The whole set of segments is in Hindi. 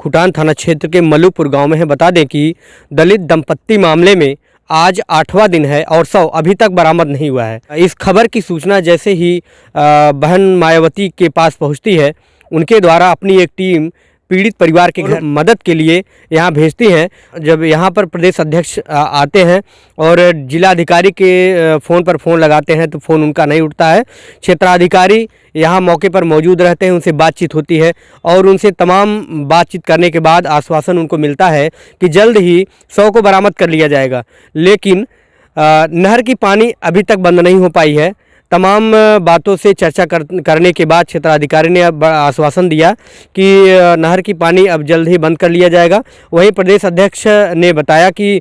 खुटान थाना क्षेत्र के मल्लूपुर गांव में है। बता दें कि दलित दंपत्ति मामले में आज 8वां दिन है और शव अभी तक बरामद नहीं हुआ है। इस खबर की सूचना जैसे ही बहन मायावती के पास पहुंचती है, उनके द्वारा अपनी एक टीम पीड़ित परिवार के घर मदद के लिए यहाँ भेजती हैं। जब यहाँ पर प्रदेश अध्यक्ष आते हैं और जिलाधिकारी के फ़ोन पर फ़ोन लगाते हैं तो फ़ोन उनका नहीं उठता है। क्षेत्राधिकारी यहाँ मौके पर मौजूद रहते हैं, उनसे बातचीत होती है और उनसे तमाम बातचीत करने के बाद आश्वासन उनको मिलता है कि जल्द ही शव को बरामद कर लिया जाएगा। लेकिन नहर की पानी अभी तक बंद नहीं हो पाई है। तमाम बातों से चर्चा करने के बाद क्षेत्राधिकारी ने अब आश्वासन दिया कि नहर की पानी अब जल्द ही बंद कर लिया जाएगा। वहीं प्रदेश अध्यक्ष ने बताया कि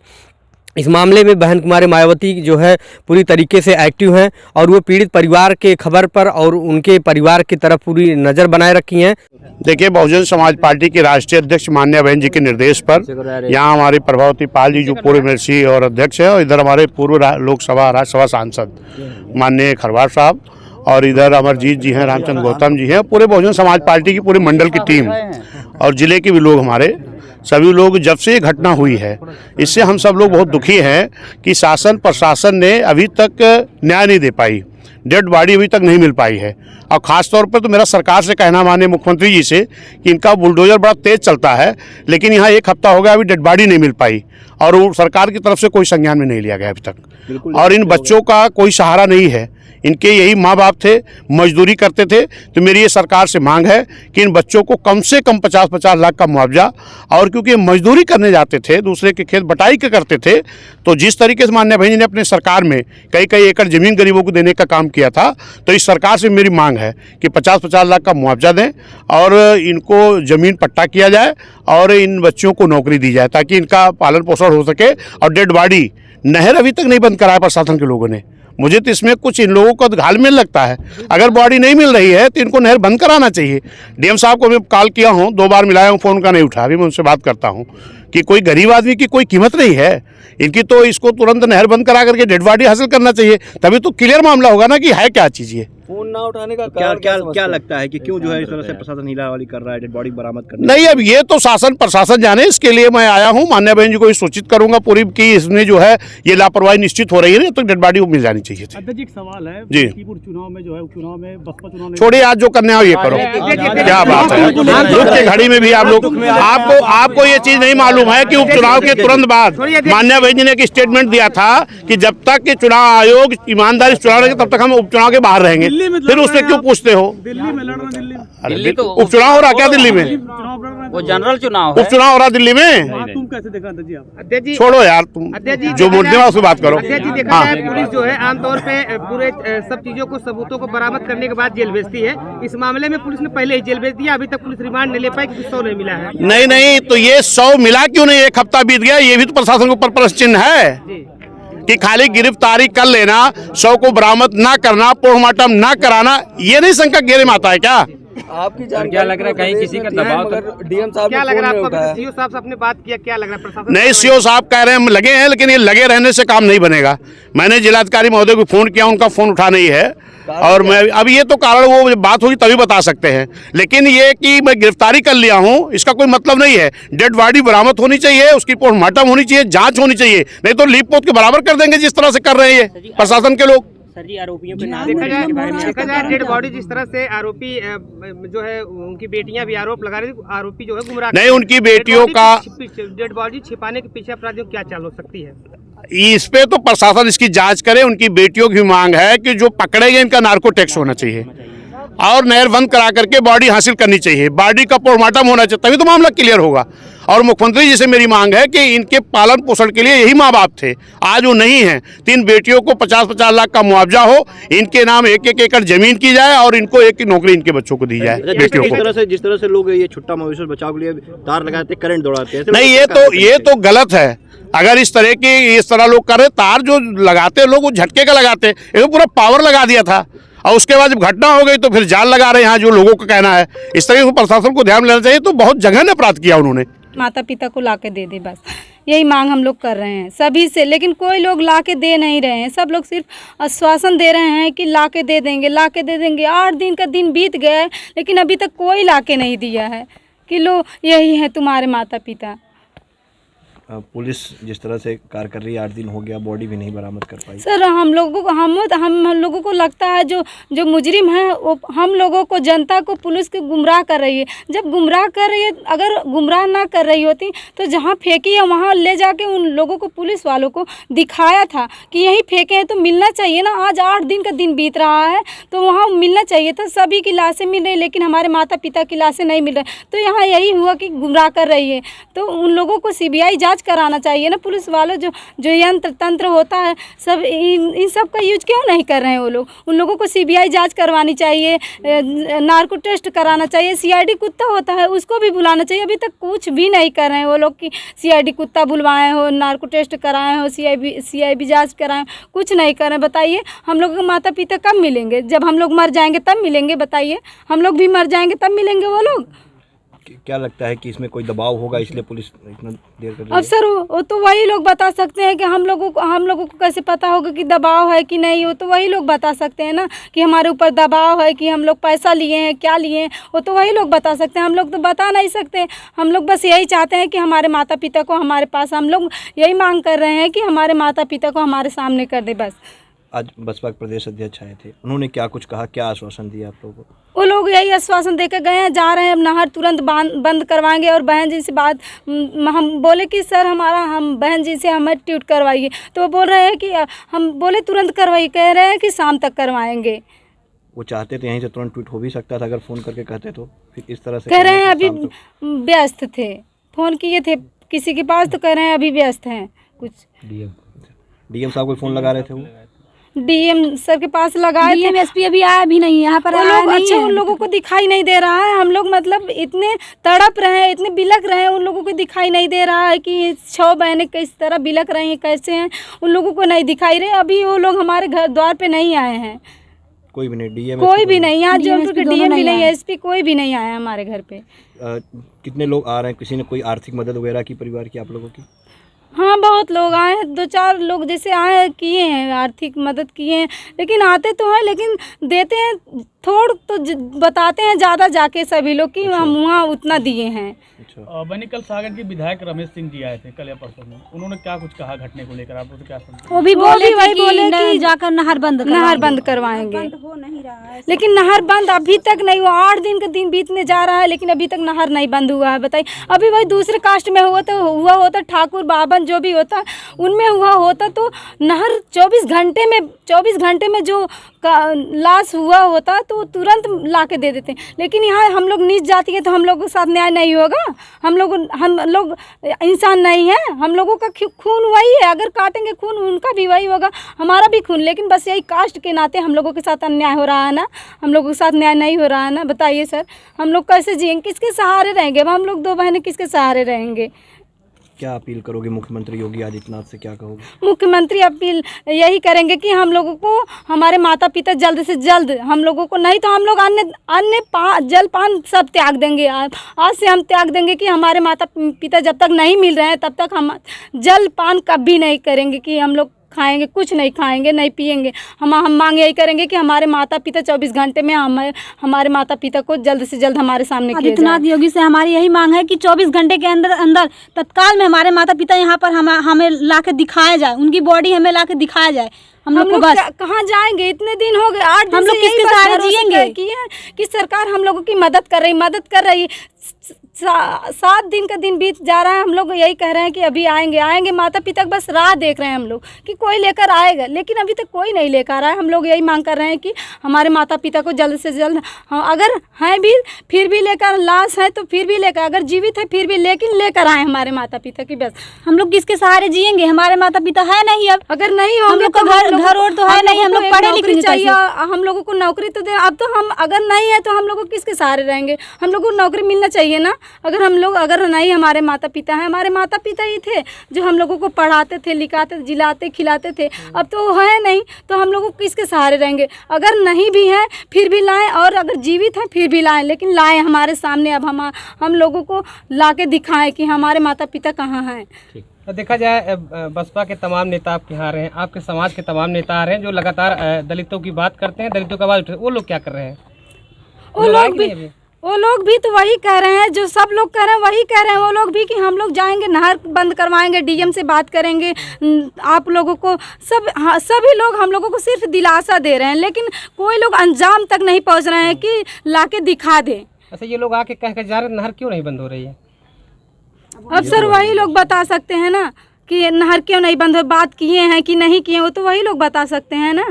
इस मामले में बहन कुमारी मायावती जो है पूरी तरीके से एक्टिव हैं और वो पीड़ित परिवार के खबर पर और उनके परिवार की तरफ पूरी नज़र बनाए रखी हैं। देखिए, बहुजन समाज पार्टी के राष्ट्रीय अध्यक्ष मान्या बहन जी के निर्देश पर यहाँ हमारे प्रभावती पाल जी जो पूर्व एमएलसी और अध्यक्ष है, और इधर हमारे पूर्व लोकसभा राज्यसभा सांसद माननीय खरवार साहब, और इधर अमरजीत जी हैं, रामचंद्र गौतम जी हैं, पूरे बहुजन समाज पार्टी की पूरे मंडल की टीम और जिले के भी लोग, हमारे सभी लोग, जब से ये घटना हुई है इससे हम सब लोग बहुत दुखी हैं कि शासन प्रशासन ने अभी तक न्याय नहीं दे पाई। डेड बॉडी अभी तक नहीं मिल पाई है। और ख़ास तौर पर तो मेरा सरकार से कहना माने मुख्यमंत्री जी से कि इनका बुलडोजर बड़ा तेज़ चलता है, लेकिन यहाँ 1 हफ्ता हो गया अभी डेड बॉडी नहीं मिल पाई और वो सरकार की तरफ से कोई संज्ञान में नहीं लिया गया अभी तक। और इन बच्चों का कोई सहारा नहीं है। इनके यही माँ बाप थे, मजदूरी करते थे। तो मेरी ये सरकार से मांग है कि इन बच्चों को कम से कम 50-50 लाख का मुआवजा, और क्योंकि मजदूरी करने जाते थे, दूसरे के खेत बटाई के करते थे, तो जिस तरीके से माननीय बहन जी ने अपने सरकार में कई एकड़ ज़मीन गरीबों को देने का काम किया था, तो इस सरकार से मेरी मांग है कि 50-50 लाख का मुआवजा दें और इनको ज़मीन पट्टा किया जाए और इन बच्चों को नौकरी दी जाए ताकि इनका पालन पोषण हो सके। और डेड बॉडी नहर अभी तक नहीं बंद कराया प्रशासन के लोगों ने। मुझे तो इसमें कुछ इन लोगों को घालमेल लगता है। अगर बॉडी नहीं मिल रही है तो इनको नहर बंद कराना चाहिए। डीएम साहब को मैं कॉल किया हूँ, 2 बार मिलाया हूँ, फ़ोन का नहीं उठा। अभी मैं उनसे बात करता हूँ कि कोई गरीब आदमी की कोई कीमत नहीं है इनकी, तो इसको तुरंत नहर बंद करा करके डेड बॉडी हासिल करना चाहिए, तभी तो क्लियर मामला होगा ना कि है क्या चीज़ ये। फोन ना उठाने का क्या लगता है कि क्यों जो है इस तरह से प्रशासन हीलावाली कर रहा है डेड बॉडी बरामद करने? नहीं, अब ये तो शासन प्रशासन जाने, इसके लिए मैं आया हूँ। मान्या बहन जी को सूचित करूंगा पूरी कि इसमें जो है ये लापरवाही निश्चित हो रही है, तो डेड बॉडी मिल जानी चाहिए थी। अध्यक्ष, एक सवाल है जी, चुनाव में जो है उपचुनाव में बसपा चुनाव छोड़िए, आज जो करने आओ ये करो। क्या बात है, दुख की घड़ी में भी आप लोग, आपको ये चीज नहीं मालूम है कि उपचुनाव के तुरंत बाद मान्या बहन जी ने एक स्टेटमेंट दिया था कि जब तक कि चुनाव आयोग ईमानदारी से चुनाव रहेगा तब तक हम उपचुनाव के बाहर रहेंगे। फिर उसमें क्यों पूछते हो? दिल्ली में लड़ रहे, दिल्ली तो उपचुनाव हो रहा क्या? दिल्ली में वो जनरल चुनाव उपचुनाव हो रहा दिल्ली में। तुम कैसे देखा अध्यक्ष जी? अध्यक्ष जी छोड़ो यार, तुम जो मुद्दे में उसकी बात करो। अध्यक्ष जी, देखा जाए पुलिस जो है आमतौर पे पूरे सब चीजों को, सबूतों को बरामद करने के बाद जेल भेजती है। इस मामले में पुलिस ने पहले ही जेल भेज दिया, अभी तक पुलिस रिमांड नहीं ले पाई क्योंकि 100 नहीं मिला है। नहीं, तो ये 100 मिला क्यों नहीं? 1 हफ्ता बीत गया, ये भी तो प्रशासन के ऊपर प्रश्न चिन्ह है कि खाली गिरफ्तारी कर लेना, 100 को बरामद ना करना, पोस्टमार्टम ना कराना, ये नहीं शंका घेरे में आता है क्या? आपकी जानकारी क्या लग रहा है कहीं किसी का दबाव? डीएम साहब क्या लग रहा है आपको? सीओ साहब से आपने बात किया, क्या लग रहा है प्रशासन? नहीं, सीओ साहब कह रहे हैं हम लगे हैं, लेकिन ये लगे रहने से काम नहीं बनेगा। मैंने जिलाधिकारी महोदय को फोन किया, उनका फोन उठा नहीं है, और मैं अब ये तो कारण वो बात होगी तभी बता सकते हैं। लेकिन ये कि मैं गिरफ्तारी कर लिया हूँ इसका कोई मतलब नहीं है। डेड बॉडी बरामद होनी चाहिए, उसकी पोस्टमार्टम होनी चाहिए, जांच होनी चाहिए, नहीं तो लीप पोत के बराबर कर देंगे जिस तरह से कर रहे हैं ये प्रशासन के लोग। सर जी, आरोपियों पे देखा जाए डेड बॉडी जिस तरह से आरोपी जो है उनकी बेटियां भी आरोप लगा रही थी, आरोपी जो है गुमराह नहीं, उनकी बेटियों का डेड बॉडी छिपाने के पीछे अपराधियों क्या चाल हो सकती है? इस पे तो प्रशासन इसकी जांच करे। उनकी बेटियों की मांग है कि जो पकड़े गए इनका नार्को टैक्स होना चाहिए और नहर बंद करा करके बॉडी हासिल करनी चाहिए, बॉडी का पोस्टमार्टम होना चाहिए, तभी तो मामला क्लियर होगा। और मुख्यमंत्री जी से मेरी मांग है कि इनके पालन पोषण के लिए यही माँ बाप थे, आज वो नहीं हैं। 3 बेटियों को 50-50 लाख का मुआवजा हो, इनके नाम 1-1 एकड़ जमीन की जाए और इनको एक नौकरी इनके बच्चों को दी जाए। बेटियों को जिस तरह से लोग ये छुट्टा मवेशी बचाव के लिए तार लगाते, करंट दौड़ाते हैं, नहीं, ये तो गलत है। अगर इस तरह लोग करे, तार जो लगाते लोग वो झटके का लगाते, ये तो पूरा पावर लगा दिया था और उसके बाद जब घटना हो गई तो फिर जाल लगा रहे हैं यहाँ जो लोगों का कहना है। इस तरह से प्रशासन को ध्यान लेना चाहिए। तो बहुत जघन्य अपराध किया उन्होंने। माता पिता को लाके दे दे, बस यही मांग हम लोग कर रहे हैं सभी से, लेकिन कोई लोग लाके दे नहीं रहे हैं। सब लोग सिर्फ आश्वासन दे रहे हैं कि लाके दे देंगे, लाके दे देंगे। 8 दिन का दिन बीत गया है लेकिन अभी तक कोई लाके नहीं दिया है। कि लो यही है तुम्हारे माता पिता। पुलिस जिस तरह से कार्य कर रही है, 8 दिन हो गया, बॉडी भी नहीं बरामद कर पाई। सर हम लोगों को लगता है जो मुजरिम है वो हम लोगों को, जनता को पुलिस के गुमराह कर रही है। जब गुमराह कर रही है, अगर गुमराह ना कर रही होती तो जहाँ फेंकी है वहाँ ले जाके उन लोगों को, पुलिस वालों को दिखाया था कि यहीं फेंके हैं, तो मिलना चाहिए ना। आज 8 दिन का दिन बीत रहा है तो वहाँ मिलना चाहिए था। सभी की लाशें मिल रही, लेकिन हमारे माता पिता की लाशें नहीं मिल रही। तो यहाँ यही हुआ कि गुमराह कर रही है। तो उन लोगों को CBI जांच कराना चाहिए ना। पुलिस वालों जो यंत्र तंत्र होता है सब, इन सब का यूज क्यों नहीं कर रहे हैं वो लोग। उन लोगों को CBI जांच करवानी चाहिए, नार्को टेस्ट कराना चाहिए। CID कुत्ता होता है उसको भी बुलाना चाहिए। अभी तक कुछ भी नहीं कर रहे हैं वो लोग कि CID कुत्ता बुलवाए हो, नार्को टेस्ट कराए हो, CIB जांच कराए, कुछ नहीं कर रहे हैं। बताइए हम लोग के माता पिता कब मिलेंगे? जब हम लोग मर जाएंगे तब मिलेंगे। बताइए हम लोग भी मर जाएंगे तब मिलेंगे वो लोग। क्या लगता है कि इसमें कोई दबाव होगा, इसलिए पुलिस इतना देर कर रही अब है? सर वो तो वही लोग बता सकते हैं कि हम लोगों को कैसे पता होगा कि दबाव है कि नहीं। वो तो वही लोग बता सकते हैं ना कि हमारे ऊपर दबाव है, कि हम लोग पैसा लिए हैं, क्या लिए हैं। वो तो वही लोग बता सकते हैं, हम लोग तो बता नहीं सकते। हम लोग बस यही चाहते हैं कि हमारे माता पिता को हमारे पास, हम लोग यही मांग कर रहे हैं कि हमारे माता पिता को हमारे सामने कर दे बस। आज बसपा के प्रदेश अध्यक्ष आए थे, उन्होंने क्या कुछ कहा, क्या आश्वासन दिया आप लोगों को? वो लोग यही आश्वासन देकर गए हैं, जा रहे हैं, अब नहर तुरंत बंद करवाएंगे। और बहन जी से बात, हम बोले कि सर हम बहन जी से हमें ट्वीट करवाइए, तो वो बोल रहे हैं कि हम बोले तुरंत करवाइए, कह रहे हैं कि शाम तक करवाएंगे। वो चाहते थे यहीं से तुरंत ट्वीट हो भी सकता था अगर फ़ोन करके कहते, तो फिर इस तरह से कह रहे हैं अभी व्यस्त थे, फ़ोन किए थे किसी के पास तो कह रहे हैं अभी व्यस्त हैं। कुछ DM साहब को फ़ोन लगा रहे थे, वो DM सर के पास लगाए थे। DMSP अभी आया भी नहीं, यहाँ पर आया नहीं अच्छा है। उन लोगों को दिखाई नहीं दे रहा है। हम लोग मतलब इतने तड़प रहे हैं, इतने बिलक रहे हैं, उन लोगों को दिखाई नहीं दे रहा है कि 6 बहनें किस तरह बिलक रही हैं, कैसे हैं, उन लोगों को नहीं दिखाई रहे। अभी वो लोग हमारे घर द्वार पे नहीं आए हैं, कोई भी नहीं, DM कोई भी नहीं। यहाँ जौनपुर के DM भी नहीं, आए। SP कोई भी नहीं आया हमारे घर पे। कितने लोग आ रहे हैं? किसी ने कोई आर्थिक मदद वगैरह की परिवार की आप लोगों की? हाँ बहुत लोग आए हैं, 2-4 लोग जैसे आए हैं, किए हैं, आर्थिक मदद किए हैं। लेकिन आते तो हैं, लेकिन देते हैं थोड़ तो बताते हैं ज़्यादा जाके सभी लोग कि हम वहाँ उतना दिए हैं। बनी कल सागर के विधायक रमेश सिंह जी आए थे कल या परसों में, उन्होंने क्या कुछ कहा घटने को लेकर, आप लोग क्या समझते? वो भी बोले कि जाकर नहर बंद करवाएंगे। लेकिन नहर बंद अभी तक नहीं हुआ। 8 दिन का दिन बीतने जा रहा है, लेकिन अभी तक नहर नहीं बंद हुआ है। बताइए अभी वही दूसरे कास्ट में हुआ होता ठाकुर बाबन जो भी होता उनमें हुआ होता तो नहर 24 घंटे में जो लाश हुआ होता तो तुरंत ला के दे देते। लेकिन यहाँ हम लोग नीच जाति के, तो हम लोगों के साथ न्याय नहीं होगा। हम लोग इंसान नहीं है, हम लोगों का खून वही है। अगर काटेंगे खून उनका भी वही होगा, हमारा भी खून। लेकिन बस यही कास्ट के नाते हम लोगों के साथ अन्याय हो रहा है ना, हम लोगों के साथ न्याय नहीं हो रहा है ना। बताइए सर हम लोग कैसे जिएंगे, किसके सहारे रहेंगे? अब हम लोग 2 बहनें किसके सहारे रहेंगे? क्या अपील करोगे मुख्यमंत्री योगी आदित्यनाथ से, क्या कहोगे? मुख्यमंत्री अपील यही करेंगे कि हम लोगों को हमारे माता पिता जल्द से जल्द, हम लोगों को नहीं तो हम लोग अन्य जलपान सब त्याग देंगे। आज से हम त्याग देंगे कि हमारे माता पिता जब तक नहीं मिल रहे हैं तब तक हम जलपान कभी नहीं करेंगे कि हम लोग खाएंगे, कुछ नहीं खाएंगे, नहीं पिएंगे। हम मांग यही करेंगे कि हमारे माता पिता 24 घंटे में हमारे माता पिता को जल्द से जल्द हमारे सामने किया जाए। आदित्यनाथ योगी से हमारी यही मांग है कि 24 घंटे के अंदर तत्काल में हमारे माता पिता यहाँ पर हमें ला के दिखाया जाए, उनकी बॉडी हमें ला के दिखाया जाए। हम लोग कहाँ जाएंगे? इतने दिन हो गए, 8 दिन हम लोग से किसके सहारे जिएंगे? कि सरकार हम लोगों की मदद कर रही 7 दिन का दिन बीत जा रहा है। हम लोग यही कह रहे हैं कि अभी आएंगे। माता पिता बस राह देख रहे हैं हम लोग कि कोई लेकर आएगा, लेकिन अभी तक कोई नहीं लेकर आया। हम लोग यही मांग कर रहे हैं कि हमारे माता पिता को जल्द से जल्द, अगर हैं भी फिर भी लेकर, लाश है तो फिर भी लेकर, अगर जीवित है फिर भी, लेकिन लेकर आए हमारे माता पिता की। बस हम लोग किसके सहारे जिएंगे? हमारे माता पिता है नहीं। अब अगर नहीं होंगे हम लोग घर और तो है नहीं, हम लोग पढ़े लिखे चाहिए, हम लोगों को नौकरी तो दे। अब तो हम अगर नहीं है तो हम लोग किसके सहारे रहेंगे? हम लोग को नौकरी मिलना चाहिए ना। अगर नहीं हमारे माता पिता हैं, हमारे माता पिता ही थे जो हम लोगों को पढ़ाते थे, लिखाते, जिलाते, खिलाते थे। अब तो है नहीं तो हम लोग किसके सहारे रहेंगे? अगर नहीं भी है फिर भी लाएं, और अगर जीवित हैं फिर भी लाएं, लेकिन लाएं हमारे सामने। अब हम लोगों को ला के दिखाएं कि हमारे माता पिता कहाँ हैं। तो देखा जाए बसपा के तमाम नेता आपके यहाँ आ रहे हैं, आपके समाज के तमाम नेता आ रहे हैं जो लगातार दलितों की बात करते हैं, दलितों का आवाज उठे, वो लोग क्या कर रहे हैं? वो लोग भी तो वही कह रहे हैं, जो सब लोग कह रहे हैं वही कह रहे हैं वो लोग भी, कि हम लोग जाएंगे नहर बंद करवाएंगे, डीएम से बात करेंगे, आप लोगों को सब, हाँ, सभी लोग हम लोगों को सिर्फ दिलासा दे रहे हैं, लेकिन कोई लोग अंजाम तक नहीं पहुंच रहे हैं कि लाके दिखा दे। अच्छा, ये लोग आके कह जा रहे नहर क्यों नहीं बंद हो रही है? अब सर वही लोग बता सकते हैं ना कि नहर क्यों नहीं बंद हो, बात किए हैं कि नहीं किए, वो तो वही लोग बता सकते हैं ना।